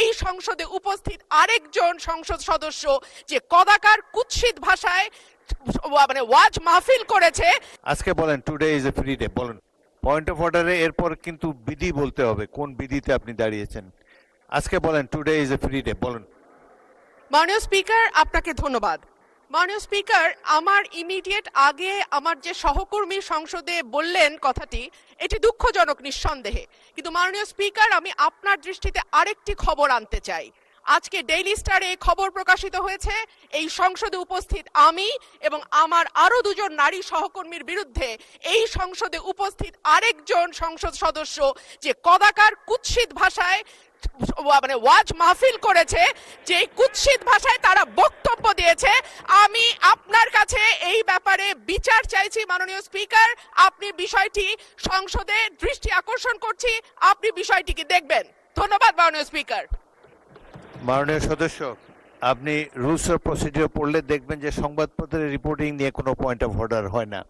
এই সংসদে উপস্থিত আরেকজন সংসদ সদস্য যে কদাকার কুৎসিত ভাষায় মানে ওয়াজ মাহফিল করেছে। আজকে বলেন today is a free day, বলেন। পয়েন্ট অফ অর্ডারে এরপর কিন্তু বিধি বলতে হবে, কোন বিধিতে আপনি দাঁড়িয়েছেন। আজকে বলেন today is a free day, বলেন। মাননীয় স্পিকার, আপনাকে ধন্যবাদ। মাননীয় স্পিকার, আমার ইমিডিয়েট আগে আমার যে সহকর্মী সংসদে বললেন কথাটি, এটি দুঃখজনক নিঃসন্দেহে, কিন্তু মাননীয় স্পিকার আমি আপনার দৃষ্টিতে আরেকটি খবর আনতে চাই। আজকে ডেইলি স্টারে খবর প্রকাশিত হয়েছে এই সংসদে উপস্থিত আমি এবং আমার আরো দুজন নারী সহকর্মীর বিরুদ্ধে এই সংসদে উপস্থিত আরেকজন সংসদ সদস্য যে কদাকার কুৎসিত ভাষায় মানে ওয়াজ মাহফিল করেছে, যে কুৎসিত ভাষায় তারা বক্তব্য দিয়েছে। আমি আপনার কাছে এই ব্যাপারে বিচার চাইছি মাননীয় স্পিকার। আপনি বিষয়টি সংসদে দৃষ্টি আকর্ষণ করছি, আপনি বিষয়টিকে দেখবেন। ধন্যবাদ মাননীয় স্পিকার। মাননীয় সদস্য, আপনি রুলস অফ প্রসিডিওর পড়লে দেখবেন যে সংবাদপত্রের রিপোর্টিং নিয়ে কোনো পয়েন্ট অফ অর্ডার হয় না।